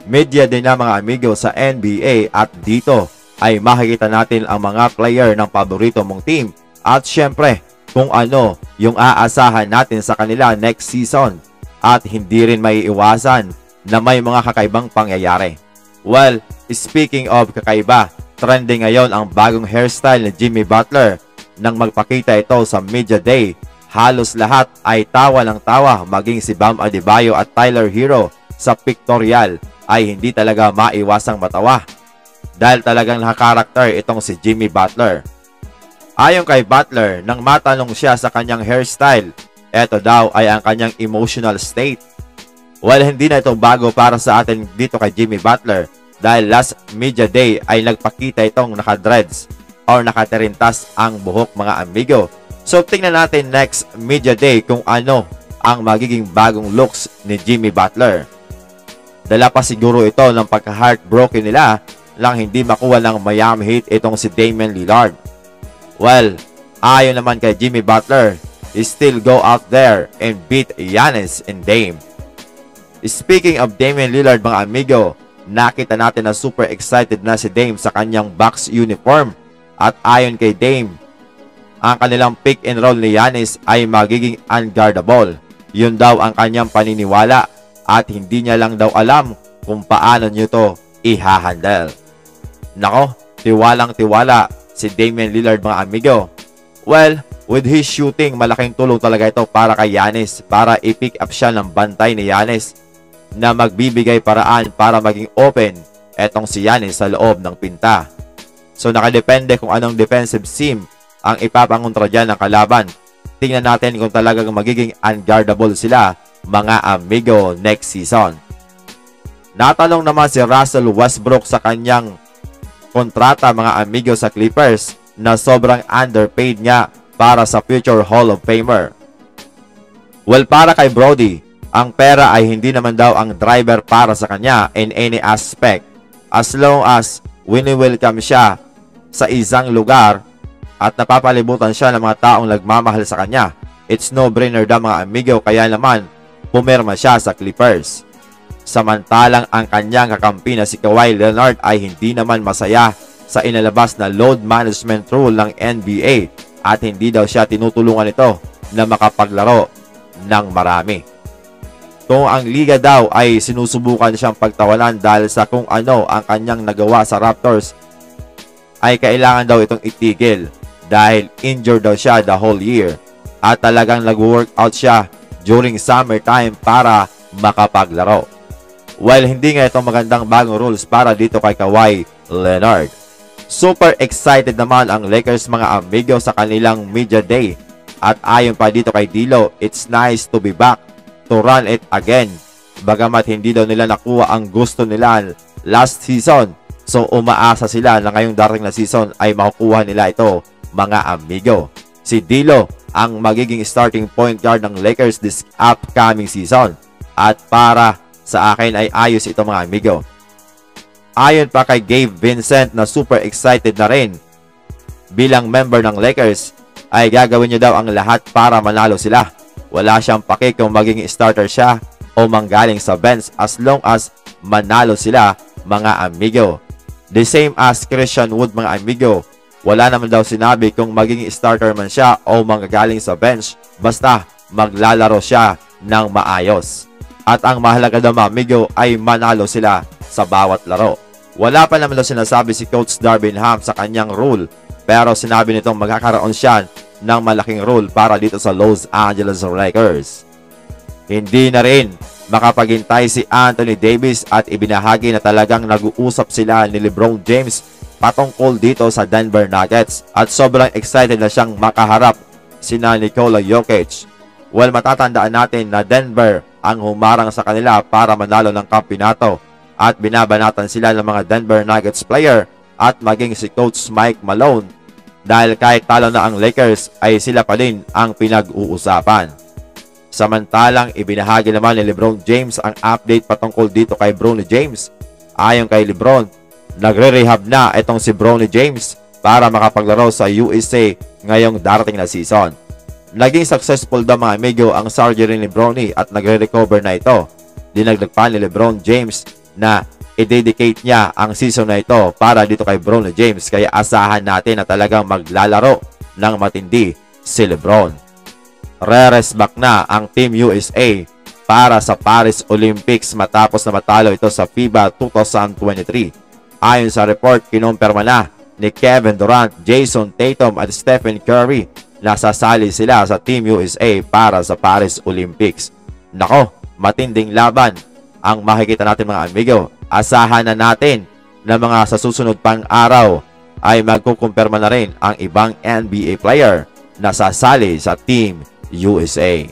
media din na mga amigo sa NBA at dito ay makikita natin ang mga player ng paborito mong team at syempre kung ano yung aasahan natin sa kanila next season at hindi rin may iwasan na may mga kakaibang pangyayari. Well, speaking of kakaiba, trending ngayon ang bagong hairstyle ni Jimmy Butler. Nang magpakita ito sa Media Day, halos lahat ay tawa ng tawa, maging si Bam Adebayo at Tyler Hero sa pictorial ay hindi talaga maiwasang matawa dahil talagang nakakarakter itong si Jimmy Butler. Ayon kay Butler, nang matanong siya sa kanyang hairstyle, eto daw ay ang kanyang emotional state. Well, hindi na ito bago para sa atin dito kay Jimmy Butler dahil last Media Day ay nagpakita itong naka-dreads or nakatirintas ang buhok mga amigo. So tingnan natin next Media Day kung ano ang magiging bagong looks ni Jimmy Butler. Dala pa siguro ito ng pagka-heartbroken nila lang hindi makuha ng Miami Heat itong si Damian Lillard. Well, ayon naman kay Jimmy Butler, he still go out there and beat Giannis and Dame. Speaking of Damian Lillard mga amigo, nakita natin na super excited na si Dame sa kanyang Bucks uniform. At ayon kay Dame, ang kanilang pick and roll ni Giannis ay magiging unguardable. Yun daw ang kanyang paniniwala at hindi niya lang daw alam kung paano niyo to ihahandle. Nako, tiwalang-tiwala si Damian Lillard mga amigo. Well, with his shooting, malaking tulong talaga ito para kay Giannis para i-pick up siya ng bantay ni Giannis na magbibigay paraan para maging open etong si Giannis sa loob ng pinta. So nakadepende kung anong defensive scheme ang ipapangontra dyan ng kalaban. Tingnan natin kung talagang magiging unguardable sila mga amigo next season. Natanong naman si Russell Westbrook sa kanyang kontrata mga amigo sa Clippers na sobrang underpaid niya para sa future Hall of Famer. Well, para kay Brody, ang pera ay hindi naman daw ang driver para sa kanya in any aspect. As long as wini-welcome siya sa isang lugar at napapalibutan siya ng mga taong nagmamahal sa kanya, it's no-brainer daw mga amigo, kaya naman pumirma siya sa Clippers. Samantalang ang kanyang kakampi na si Kawhi Leonard ay hindi naman masaya sa inalabas na load management rule ng NBA at hindi daw siya tinutulungan ito na makapaglaro ng marami. Kung ang liga daw ay sinusubukan siyang pagtawanan dahil sa kung ano ang kanyang nagawa sa Raptors, ay kailangan daw itong itigil dahil injured daw siya the whole year at talagang nag-workout siya during summertime para makapaglaro. While hindi nga itong magandang bagong rules para dito kay Kawhi Leonard. Super excited naman ang Lakers mga amigo sa kanilang Media Day at ayon pa dito kay Dilo, it's nice to be back to run it again. Bagamat hindi daw nila nakuha ang gusto nila last season, so umaasa sila na ngayong darating na season ay makukuha nila ito mga amigo. Si Dilo ang magiging starting point guard ng Lakers this upcoming season. At para sa akin ay ayos ito mga amigo. Ayon pa kay Gabe Vincent na super excited na rin bilang member ng Lakers ay gagawin niya daw ang lahat para manalo sila. Wala siyang pake kung magiging starter siya o manggaling sa bench as long as manalo sila mga amigo. The same as Christian Wood mga amigo. Wala naman daw sinabi kung magiging starter man siya o manggagaling sa bench. Basta maglalaro siya ng maayos. At ang mahalaga daw mga amigo ay manalo sila sa bawat laro. Wala pa naman daw sinasabi si Coach Darvin Ham sa kanyang rule. Pero sinabi nitong magkakaroon siya ng malaking role para dito sa Los Angeles Lakers. Hindi na rin makapaghintay si Anthony Davis at ibinahagi na talagang nag-uusap sila ni LeBron James patungkol dito sa Denver Nuggets at sobrang excited na siyang makaharap sina Nikola Jokic. Well, matatandaan natin na Denver ang humarang sa kanila para manalo ng kampyonato at binabanatan sila ng mga Denver Nuggets player at maging si Coach Mike Malone dahil kahit talo na ang Lakers ay sila pa din ang pinag-uusapan. Samantalang ibinahagi naman ni LeBron James ang update patungkol dito kay Bronny James. Ayon kay LeBron, nagre-rehab na itong si Bronny James para makapaglaro sa USA ngayong darating na season. Naging successful daw mga amigo ang surgery ni Bronny at nagre-recover na ito. Dinagdag pa ni LeBron James na i-dedicate niya ang season na ito para dito kay Bron James. Kaya asahan natin na talagang maglalaro ng matindi si LeBron. Re-rest back na ang Team USA para sa Paris Olympics matapos na matalo ito sa FIBA 2023. Ayon sa report, kinumpirma na ni Kevin Durant, Jason Tatum at Stephen Curry na sasali sila sa Team USA para sa Paris Olympics. Nako, matinding laban ang makikita natin mga amigo. Asahan na natin na mga sa susunod pang araw ay magkukumpirma na rin ang ibang NBA player na sasali sa Team USA.